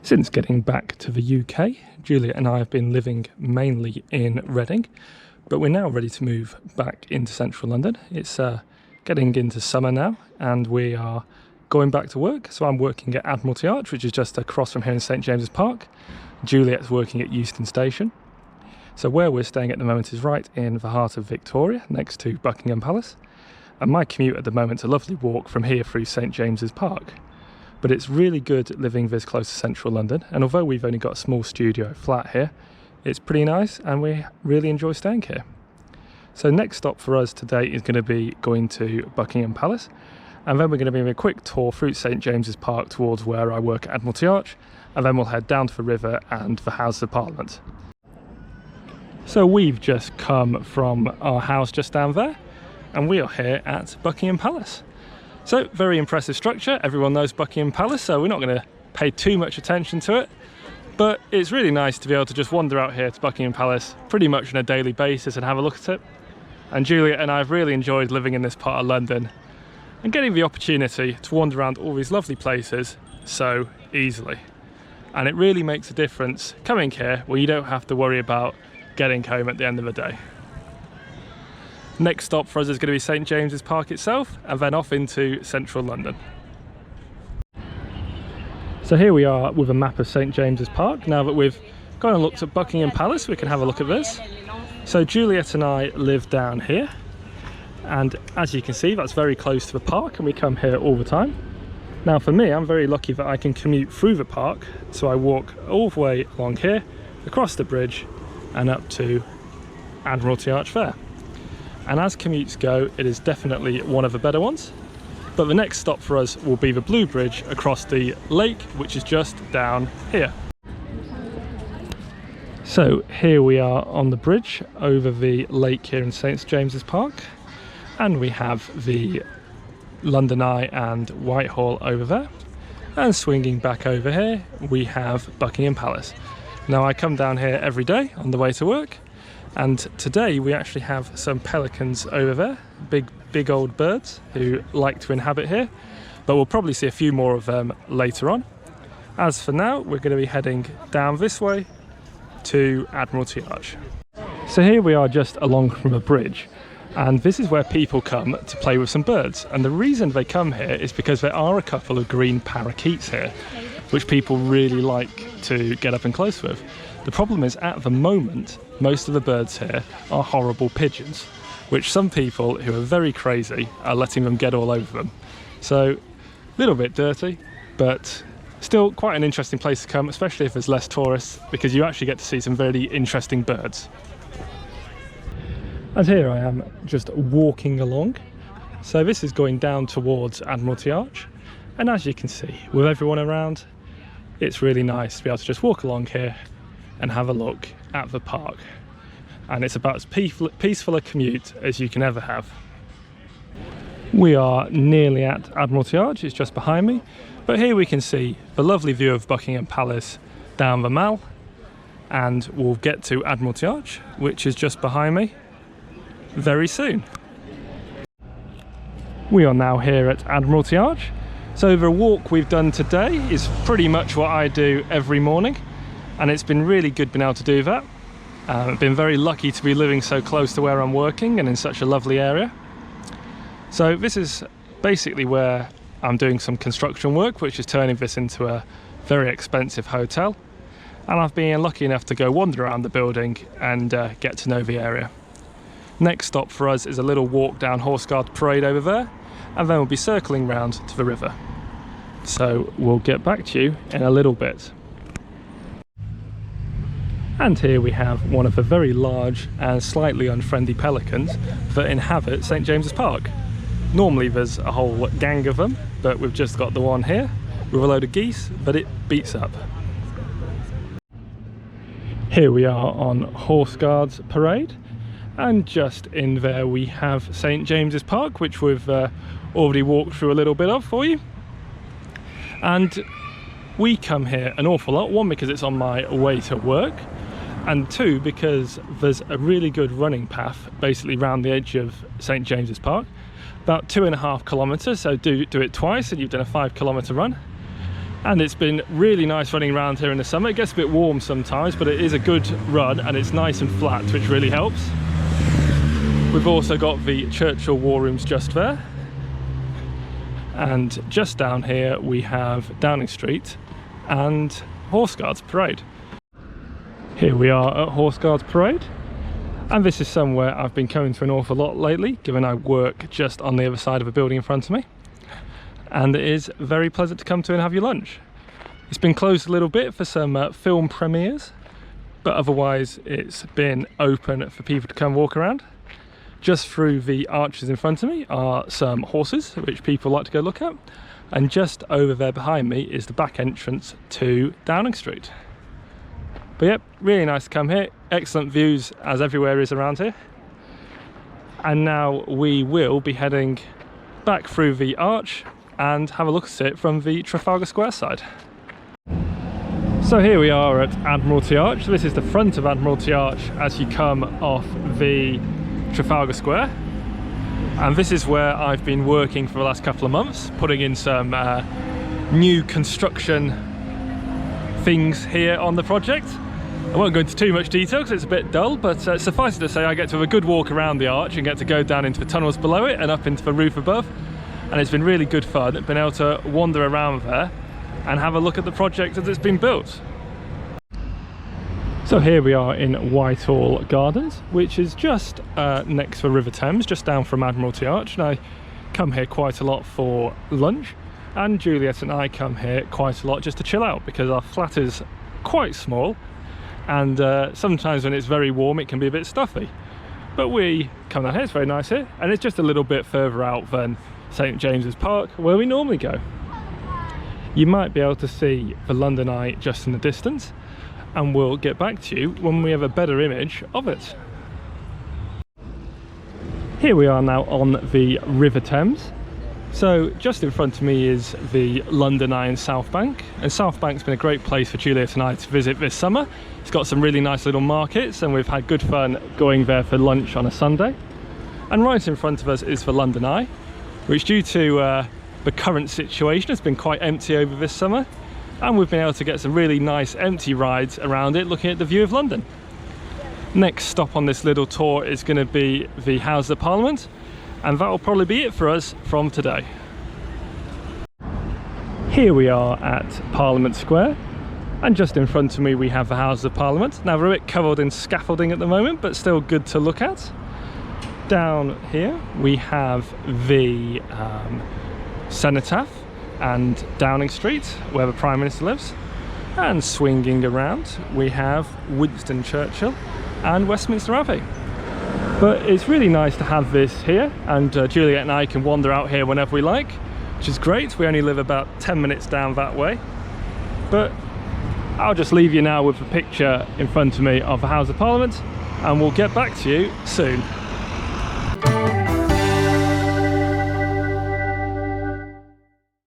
Since getting back to the UK, Juliet and I have been living mainly in Reading, but we're now ready to move back into central London. It's getting into summer now and we are going back to work. So I'm working at Admiralty Arch, which is just across from here in St James's Park. Juliet's working at Euston Station. So where we're staying at the moment is right in the heart of Victoria, next to Buckingham Palace. And my commute at the moment is a lovely walk from here through St James's Park. But it's really good living this close to central London, and although we've only got a small studio flat here, it's pretty nice and we really enjoy staying here. So next stop for us today is going to be going to Buckingham Palace, and then we're going to be having a quick tour through St James's Park towards where I work at Admiralty Arch, and then we'll head down to the river and the Houses of Parliament. So we've just come from our house just down there, and we are here at Buckingham Palace. So, very impressive structure. Everyone knows Buckingham Palace, so we're not going to pay too much attention to it. But it's really nice to be able to just wander out here to Buckingham Palace pretty much on a daily basis and have a look at it. And Juliet and I have really enjoyed living in this part of London and getting the opportunity to wander around all these lovely places so easily. And it really makes a difference coming here where you don't have to worry about getting home at the end of the day. Next stop for us is going to be St James's Park itself, and then off into central London. So here we are with a map of St James's Park. Now that we've gone and looked at Buckingham Palace, we can have a look at this. So Juliet and I live down here, and as you can see, that's very close to the park, and we come here all the time. Now for me, I'm very lucky that I can commute through the park, so I walk all the way along here, across the bridge, and up to Admiralty Arch there. And as commutes go, it is definitely one of the better ones. But the next stop for us will be the Blue Bridge across the lake, which is just down here. So here we are on the bridge over the lake here in St James's Park, and we have the London Eye and Whitehall over there, and swinging back over here we have Buckingham Palace. Now I come down here every day on the way to work, and today we actually have some pelicans over there, big old birds who like to inhabit here, but we'll probably see a few more of them later on. As for now, we're going to be heading down this way to Admiralty Arch. So here we are just along from a bridge, and this is where people come to play with some birds, and the reason they come here is because there are a couple of green parakeets here which people really like to get up and close with. The problem is, at the moment, most of the birds here are horrible pigeons, which some people who are very crazy are letting them get all over them. So, a little bit dirty, but still quite an interesting place to come, especially if there's less tourists, because you actually get to see some very interesting birds. And here I am just walking along. So this is going down towards Admiralty Arch, and as you can see, with everyone around, it's really nice to be able to just walk along here and have a look at the park. And it's about as peaceful a commute as you can ever have. We are nearly at Admiralty Arch, it's just behind me, but here we can see the lovely view of Buckingham Palace down the Mall, and we'll get to Admiralty Arch, which is just behind me, very soon. We are now here at Admiralty Arch. So the walk we've done today is pretty much what I do every morning, and it's been really good being able to do that. I've been very lucky to be living so close to where I'm working and in such a lovely area. So this is basically where I'm doing some construction work, which is turning this into a very expensive hotel, and I've been lucky enough to go wander around the building and get to know the area. Next stop for us is a little walk down Horse Guard Parade over there, and then we'll be circling round to the river. So we'll get back to you in a little bit. And here we have one of the very large and slightly unfriendly pelicans that inhabit St James's Park. Normally there's a whole gang of them, but we've just got the one here with a load of geese, but it beats up. Here we are on Horse Guards Parade, and just in there we have St James's Park, which we've already walked through a little bit of for you. And we come here an awful lot, one because it's on my way to work, and two because there's a really good running path basically round the edge of St James's Park, about 2.5 kilometres, so do it twice and you've done a 5 kilometre run. And it's been really nice running around here in the summer. It gets a bit warm sometimes, but it is a good run and it's nice and flat, which really helps. We've also got the Churchill War Rooms just there. And just down here we have Downing Street and Horse Guards Parade. Here we are at Horse Guards Parade. And this is somewhere I've been coming to an awful lot lately, given I work just on the other side of a building in front of me. And it is very pleasant to come to and have your lunch. It's been closed a little bit for some film premieres, but otherwise it's been open for people to come walk around. Just through the arches in front of me are some horses, which people like to go look at. And just over there behind me is the back entrance to Downing Street. But yep, really nice to come here. Excellent views as everywhere is around here. And now we will be heading back through the arch and have a look at it from the Trafalgar Square side. So here we are at Admiralty Arch. This is the front of Admiralty Arch as you come off the Trafalgar Square. And this is where I've been working for the last couple of months, putting in some new construction things here on the project. I won't go into too much detail because it's a bit dull, but suffice it to say I get to have a good walk around the arch and get to go down into the tunnels below it and up into the roof above. And it's been really good fun being able to wander around there and have a look at the project as it's been built. So here we are in Whitehall Gardens, which is just next to the River Thames, just down from Admiralty Arch. And I come here quite a lot for lunch, and Juliet and I come here quite a lot just to chill out because our flat is quite small, and sometimes when it's very warm it can be a bit stuffy. But we come down here, it's very nice here, and it's just a little bit further out than St James's Park, where we normally go. You might be able to see the London Eye just in the distance, and we'll get back to you when we have a better image of it. Here we are now on the River Thames. So just in front of me is the London Eye and South Bank, and South Bank's been a great place for Juliet and I to visit this summer. It's got some really nice little markets and we've had good fun going there for lunch on a Sunday. And right in front of us is the London Eye, which due to the current situation has been quite empty over this summer, and we've been able to get some really nice empty rides around it looking at the view of London. Next stop on this little tour is going to be the Houses of Parliament, and that will probably be it for us from today. Here we are at Parliament Square, and just in front of me we have the Houses of Parliament. Now they're a bit covered in scaffolding at the moment, but still good to look at. Down here we have the Cenotaph and Downing Street, where the Prime Minister lives. And swinging around we have Winston Churchill and Westminster Abbey. But it's really nice to have this here, and Juliet and I can wander out here whenever we like, which is great. We only live about 10 minutes down that way. But I'll just leave you now with a picture in front of me of the House of Parliament, and we'll get back to you soon.